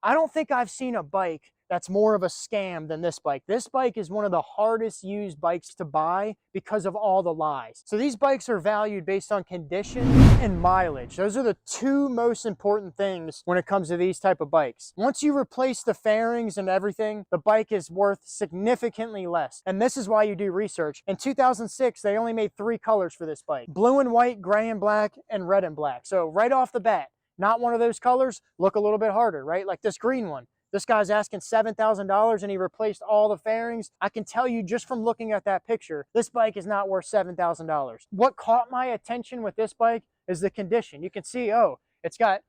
I don't think I've seen a bike that's more of a scam than this bike. This bike is one of the hardest used bikes to buy because of all the lies. So these bikes are valued based on condition and mileage. Those are the two most important things when it comes to these type of bikes. Once you replace the fairings and everything, the bike is worth significantly less. And this is why you do research. In 2006, they only made 3 colors for this bike: blue and white, gray and black, and red and black. So right off the bat, not one of those colors, look a little bit harder, right? Like this green one. This guy's asking $7,000 and he replaced all the fairings. I can tell you just from looking at that picture, this bike is not worth $7,000. What caught my attention with this bike is the condition. You can see, oh, it's got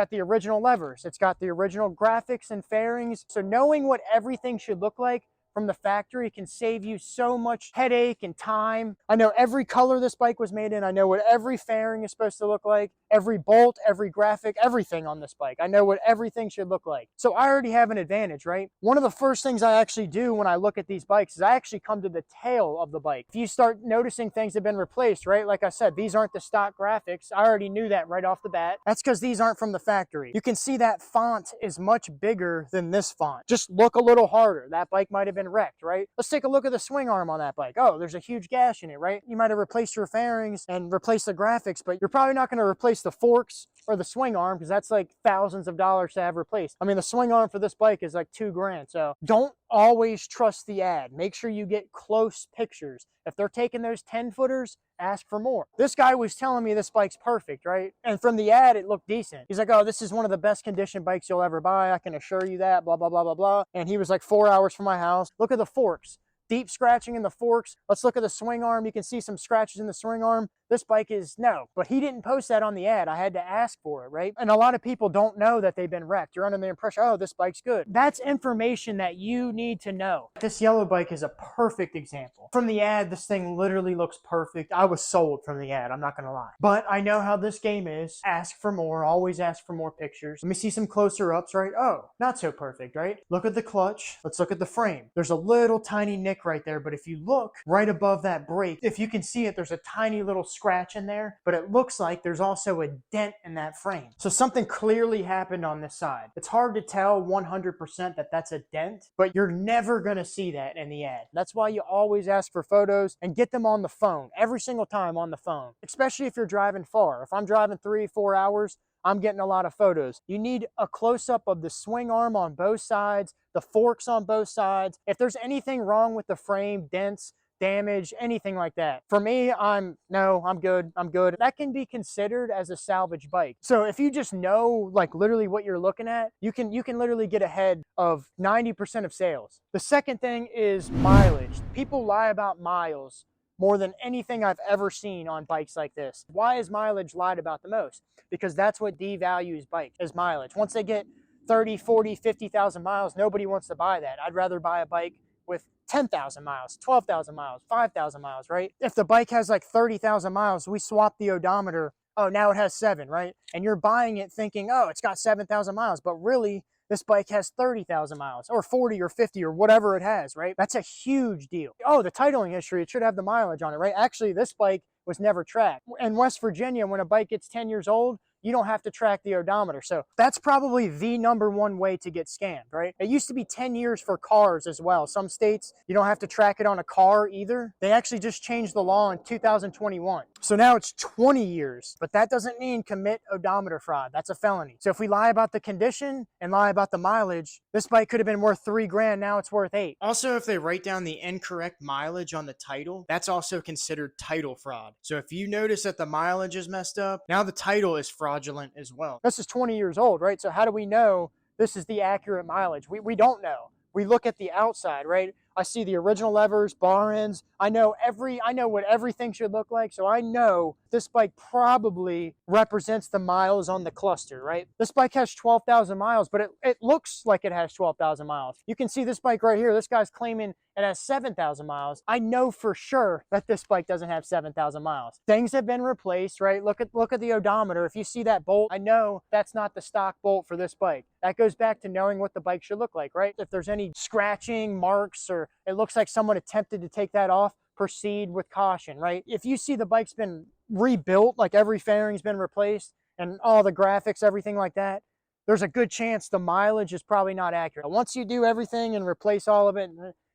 the original levers. It's got the original graphics and fairings. So knowing what everything should look like from the factory can save you so much headache and time. I know every color this bike was made in. I know what every fairing is supposed to look like, every bolt, every graphic, everything on this bike. I know what everything should look like. So I already have an advantage, right? One of the first things I actually do when I look at these bikes is I actually come to the tail of the bike. If you start noticing things have been replaced, right? Like I said, these aren't the stock graphics. I already knew that right off the bat. That's because these aren't from the factory. You can see that font is much bigger than this font. Just look a little harder. That bike might have been wrecked, right? Let's take a look at the swing arm on that bike. Oh, there's a huge gash in it, right? You might have replaced your fairings and replaced the graphics, but you're probably not going to replace the forks or the swing arm because that's like thousands of dollars to have replaced. I mean, the swing arm for this bike is like $2,000. So don't always trust the ad. Make sure you get close pictures. If they're taking those 10-footers, ask for more. This guy was telling me this bike's perfect, right? And from the ad, it looked decent. He's like, oh, this is one of the best conditioned bikes you'll ever buy. I can assure you that, blah, blah, blah, blah, blah. And he was like 4 hours from my house. Look at the forks. Deep scratching in the forks. Let's look at the swing arm. You can see some scratches in the swing arm. This bike is no, but he didn't post that on the ad. I had to ask for it, right? And a lot of people don't know that they've been wrecked. You're under the impression, oh, this bike's good. That's information that you need to know. This yellow bike is a perfect example. From the ad, this thing literally looks perfect. I was sold from the ad, I'm not gonna lie. But I know how this game is. Ask for more, always ask for more pictures. Let me see some closer ups, right? Oh, not so perfect, right? Look at the clutch. Let's look at the frame. There's a little tiny nick right there, but if you look right above that brake, if you can see it, there's a tiny little scratch in there, but it looks like there's also a dent in that frame. So something clearly happened on this side. It's hard to tell 100% that that's a dent, but you're never gonna see that in the ad. That's why you always ask for photos and get them on the phone, every single time on the phone, especially if you're driving far. If I'm driving 3-4 hours, I'm getting a lot of photos. You need a close-up of the swing arm on both sides, the forks on both sides. If there's anything wrong with the frame, dents, damage, anything like that. For me, I'm good. That can be considered as a salvage bike. So if you just know like literally what you're looking at, you can literally get ahead of 90% of sales. The second thing is mileage. People lie about miles more than anything I've ever seen on bikes like this. Why is mileage lied about the most? Because that's what devalues bikes, is mileage. Once they get 30, 40, 50,000 miles, nobody wants to buy that. I'd rather buy a bike with 10,000 miles, 12,000 miles, 5,000 miles, right? If the bike has like 30,000 miles, we swap the odometer. Oh, now it has 7, right? And you're buying it thinking, oh, it's got 7,000 miles, but really this bike has 30,000 miles or 40 or 50 or whatever it has, right? That's a huge deal. Oh, the titling history, it should have the mileage on it, right? Actually, this bike was never tracked. In West Virginia, when a bike gets 10 years old, you don't have to track the odometer. So that's probably the #1 way to get scammed, right? It used to be 10 years for cars as well. Some states, you don't have to track it on a car either. They actually just changed the law in 2021. So now it's 20 years, but that doesn't mean commit odometer fraud. That's a felony. So if we lie about the condition and lie about the mileage, this bike could have been worth $3,000. Now it's worth 8. Also, if they write down the incorrect mileage on the title, that's also considered title fraud. So if you notice that the mileage is messed up, now the title is fraudulent as well. This is 20 years old, right? So how do we know this is the accurate mileage? We don't know. We look at the outside, right? I see the original levers, bar ends. I know what everything should look like. So I know this bike probably represents the miles on the cluster, right? This bike has 12,000 miles, but it looks like it has 12,000 miles. You can see this bike right here. This guy's claiming it has 7,000 miles. I know for sure that this bike doesn't have 7,000 miles. Things have been replaced, right? Look at the odometer. If you see that bolt, I know that's not the stock bolt for this bike. That goes back to knowing what the bike should look like, right? If there's any scratching, marks, or it looks like someone attempted to take that off, proceed with caution, right? If you see the bike's been rebuilt, like every fairing's been replaced and all the graphics, everything like that, there's a good chance the mileage is probably not accurate. Once you do everything and replace all of it,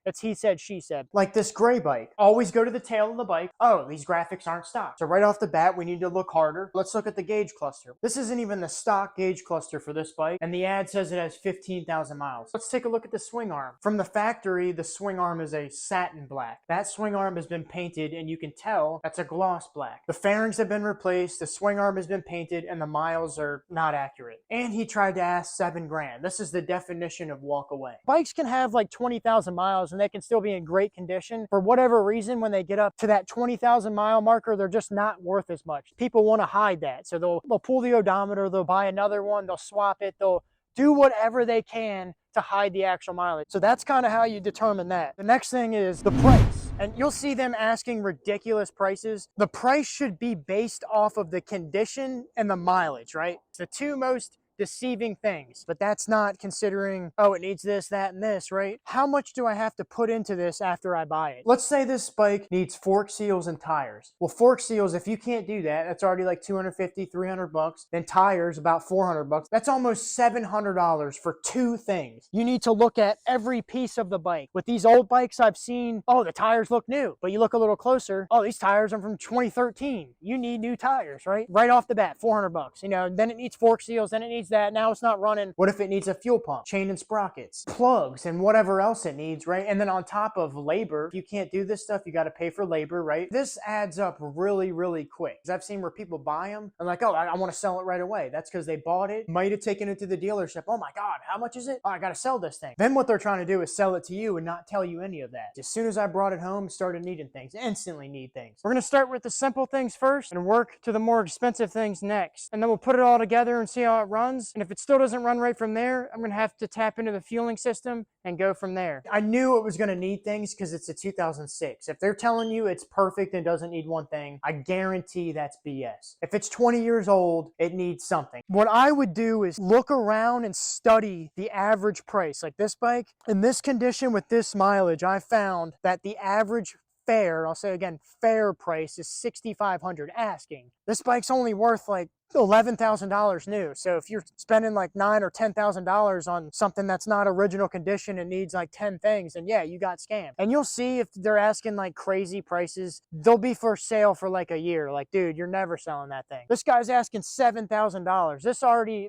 it's he said, she said. Like this gray bike. Always go to the tail of the bike. Oh, these graphics aren't stock. So right off the bat, we need to look harder. Let's look at the gauge cluster. This isn't even the stock gauge cluster for this bike, and the ad says it has 15,000 miles. Let's take a look at the swing arm. From the factory, the swing arm is a satin black. That swing arm has been painted, and you can tell that's a gloss black. The fairings have been replaced, the swing arm has been painted, and the miles are not accurate. And he tried to ask 7 grand. This is the definition of walk away. Bikes can have like 20,000 miles and they can still be in great condition. For whatever reason, when they get up to that 20,000 mile marker, they're just not worth as much. People want to hide that. So they'll pull the odometer, they'll buy another one, they'll swap it, they'll do whatever they can to hide the actual mileage. So that's kind of how you determine that. The next thing is the price. And you'll see them asking ridiculous prices. The price should be based off of the condition and the mileage, right? It's the two most deceiving things, but that's not considering, oh, it needs this, that, and this, right? How much do I have to put into this after I buy it? Let's say this bike needs fork seals and tires. Well, fork seals, if you can't do that, that's already like 250, 300 bucks. Then tires, about 400 bucks. That's almost $700 for 2 things. You need to look at every piece of the bike. With these old bikes I've seen, oh, the tires look new, but you look a little closer, oh, these tires are from 2013. You need new tires, right? Right off the bat, 400 bucks. You know, then it needs fork seals, then it needs that. Now it's not running. What if it needs a fuel pump, chain and sprockets, plugs, and whatever else it needs, right? And then on top of labor, if you can't do this stuff, you got to pay for labor, right? This adds up really, really quick. Because I've seen where people buy them and like, oh, I want to sell it right away. That's because they bought it, might have taken it to the dealership. Oh my God, how much is it? Oh, I got to sell this thing. Then what they're trying to do is sell it to you and not tell you any of that. As soon as I brought it home, started needing things, instantly need things. We're going to start with the simple things first and work to the more expensive things next. And then we'll put it all together and see how it runs. And if it still doesn't run right from there, I'm going to have to tap into the fueling system and go from there. I knew it was going to need things because it's a 2006. If they're telling you it's perfect and doesn't need one thing, I guarantee that's BS. If it's 20 years old, it needs something. What I would do is look around and study the average price. Like this bike, in this condition with this mileage, I found that the average fair, I'll say again, fair price is $6,500 asking. This bike's only worth like $11,000 new. So if you're spending like $9,000 or $10,000 on something that's not original condition and needs like 10 things, then yeah, you got scammed. And you'll see if they're asking like crazy prices, they'll be for sale for like a year. Like, dude, you're never selling that thing. This guy's asking $7,000.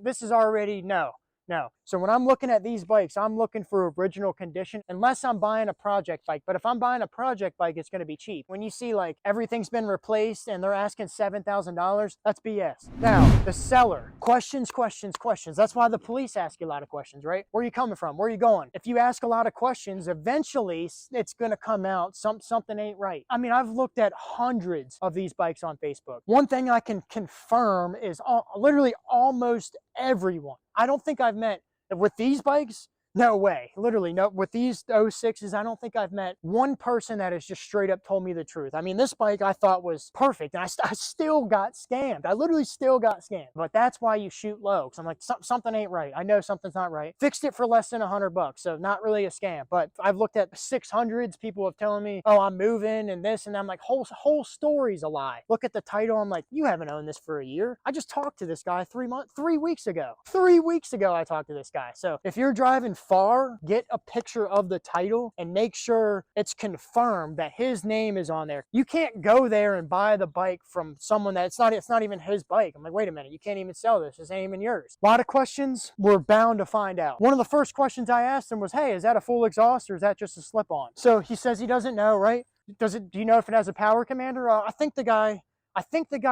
This is already no. No. So when I'm looking at these bikes, I'm looking for original condition unless I'm buying a project bike. But if I'm buying a project bike, it's going to be cheap. When you see like everything's been replaced and they're asking $7,000, that's BS. Now, the seller. Questions, questions, questions. That's why the police ask you a lot of questions, right? Where are you coming from? Where are you going? If you ask a lot of questions, eventually it's going to come out something ain't right. I mean, I've looked at hundreds of these bikes on Facebook. One thing I can confirm is literally almost everyone. I don't think I've met, with these bikes, no way. Literally, no. With these 06s, I don't think I've met one person that has just straight up told me the truth. I mean, this bike I thought was perfect, and I still got scammed. I literally still got scammed. But that's why you shoot low, because I'm like, something ain't right. I know something's not right. Fixed it for less than $100, so not really a scam. But I've looked at 600s. People have telling me, oh, I'm moving and this, and I'm like, whole story's a lie. Look at the title. I'm like, you haven't owned this for a year. I just talked to this guy 3 weeks ago. 3 weeks ago, I talked to this guy. So if you're driving far, get a picture of the title and make sure it's confirmed that his name is on there. You can't go there and buy the bike from someone that it's not even his bike. I'm like, wait a minute, you can't even sell this. This ain't even yours. A lot of questions we're bound to find out. One of the first questions I asked him was, hey, is that a full exhaust or is that just a slip-on? So he says he doesn't know, right? Do you know if it has a power commander? I think the guy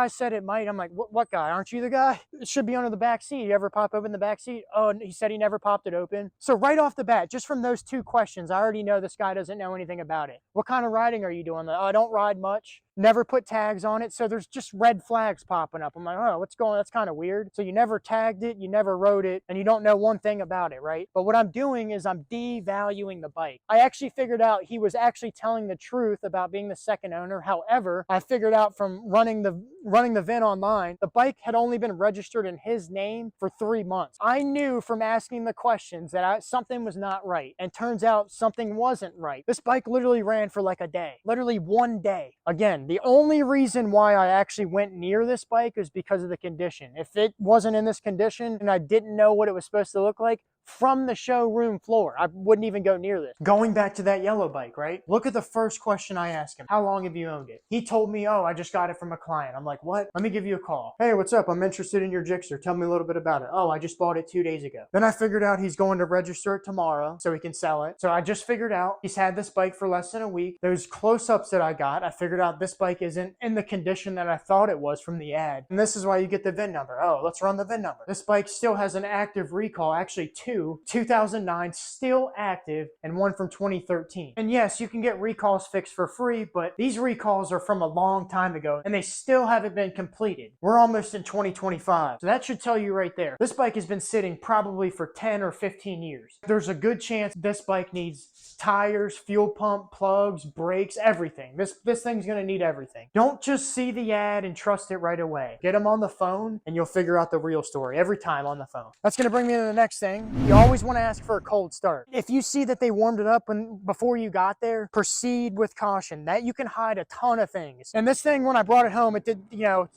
said it might. I'm like, what guy? Aren't you the guy? It should be under the back seat. You ever pop open the back seat? Oh, he said he never popped it open. So right off the bat, just from those 2 questions, I already know this guy doesn't know anything about it. What kind of riding are you doing? Oh, I don't ride much. Never put tags on it. So there's just red flags popping up. I'm like, oh, that's kind of weird. So you never tagged it, you never rode it, and you don't know one thing about it, right? But what I'm doing is I'm devaluing the bike. I actually figured out he was actually telling the truth about being the second owner. However, I figured out from running the VIN online, the bike had only been registered in his name for 3 months. I knew from asking the questions that something was not right, and turns out something wasn't right. This bike literally ran for like a day, literally 1 day. Again, again, the only reason why I actually went near this bike is because of the condition. If it wasn't in this condition and I didn't know what it was supposed to look like, from the showroom floor, I wouldn't even go near this. Going back to that yellow bike, right? Look at the first question I asked him. How long have you owned it? He told me, oh, I just got it from a client. I'm like, what? Let me give you a call. Hey, what's up? I'm interested in your Gixxer. Tell me a little bit about it. Oh, I just bought it 2 days ago. Then I figured out he's going to register it tomorrow so he can sell it. So I just figured out he's had this bike for less than a week. Those close-ups that I got, I figured out this bike isn't in the condition that I thought it was from the ad. And this is why you get the VIN number. Oh, let's run the VIN number. This bike still has an active recall, actually two, 2009 still active and one from 2013. And yes, you can get recalls fixed for free, but these recalls are from a long time ago and they still haven't been completed. We're almost in 2025. So that should tell you right there. This bike has been sitting probably for 10 or 15 years. There's a good chance this bike needs tires, fuel pump, plugs, brakes, everything. This thing's gonna need everything. Don't just see the ad and trust it right away. Get them on the phone and you'll figure out the real story every time on the phone. That's gonna bring me to the next thing. You always wanna ask for a cold start. If you see that they warmed it up before you got there, proceed with caution. That you can hide a ton of things. And this thing, when I brought it home, it did,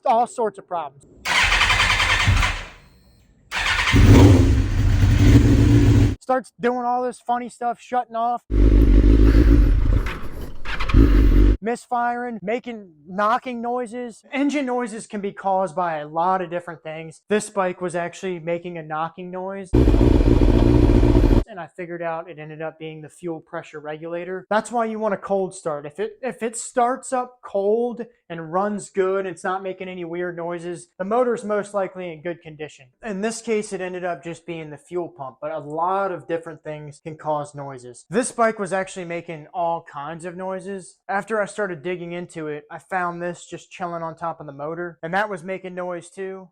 all sorts of problems. Starts doing all this funny stuff, shutting off, misfiring, knocking noises. Engine noises can be caused by a lot of different things. This bike was actually making a knocking noise. And I figured out it ended up being the fuel pressure regulator. That's why you want a cold start. If it starts up cold and runs good, and it's not making any weird noises, the motor's most likely in good condition. In this case, it ended up just being the fuel pump, but a lot of different things can cause noises. This bike was actually making all kinds of noises. After I started digging into it, I found this just chilling on top of the motor, and that was making noise too.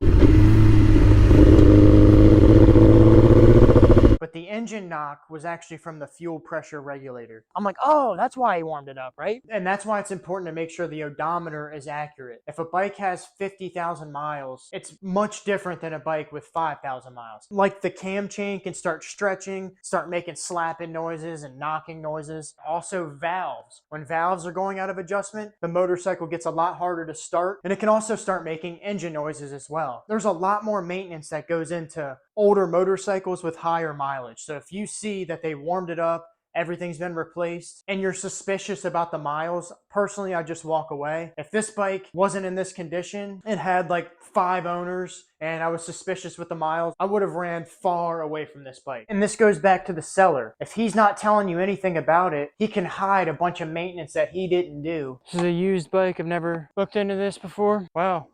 But the engine knock was actually from the fuel pressure regulator. I'm like, oh, that's why he warmed it up, right? And that's why it's important to make sure the odometer is accurate. If a bike has 50,000 miles, it's much different than a bike with 5,000 miles. Like the cam chain can start stretching, start making slapping noises and knocking noises. Also valves. When valves are going out of adjustment, the motorcycle gets a lot harder to start, and it can also start making engine noises as well. There's a lot more maintenance that goes into older motorcycles with higher mileage. So if you see that they warmed it up, everything's been replaced, and you're suspicious about the miles, personally, I just walk away. If this bike wasn't in this condition and had like 5 owners and I was suspicious with the miles, I would have ran far away from this bike. And this goes back to the seller. If he's not telling you anything about it, he can hide a bunch of maintenance that he didn't do. This is a used bike. I've never looked into this before. Wow.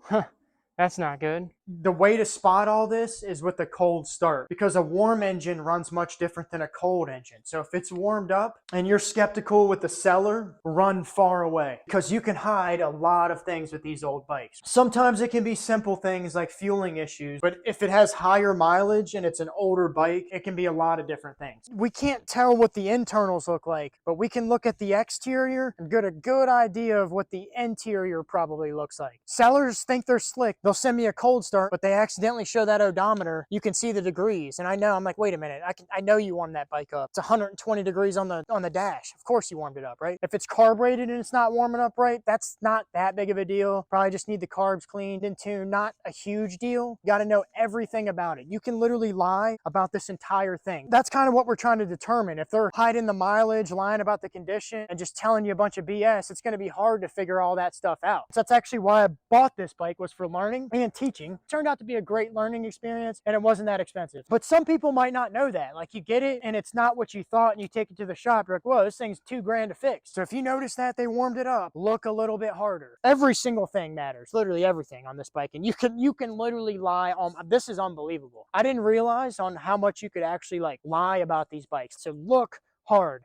That's not good. The way to spot all this is with a cold start, because a warm engine runs much different than a cold engine. So if it's warmed up and you're skeptical with the seller, run far away, because you can hide a lot of things with these old bikes. Sometimes it can be simple things like fueling issues, but if it has higher mileage and it's an older bike, it can be a lot of different things. We can't tell what the internals look like, but we can look at the exterior and get a good idea of what the interior probably looks like. Sellers think they're slick. They'll send me a cold start, but they accidentally show that odometer. You can see the degrees, and I'm like, wait a minute, I know you warmed that bike up. It's 120 degrees on the dash. Of course you warmed it up, right? If it's carbureted and it's not warming up right, that's not that big of a deal. Probably just need the carbs cleaned and tuned. Not a huge deal. You got to know everything about it. You can literally lie about this entire thing. That's kind of what we're trying to determine. If they're hiding the mileage, lying about the condition, and just telling you a bunch of BS, it's going to be hard to figure all that stuff out. So that's actually why I bought this bike, was for learning and teaching. Turned out to be a great learning experience, and it wasn't that expensive. But some people might not know that. Like, you get it and it's not what you thought, and you take it to the shop, you're like, whoa, this thing's $2 grand to fix. So if you notice that they warmed it up, look a little bit harder. Every single thing matters, literally everything on this bike. And you can literally lie on, this is unbelievable. I didn't realize on how much you could actually like lie about these bikes. So look hard.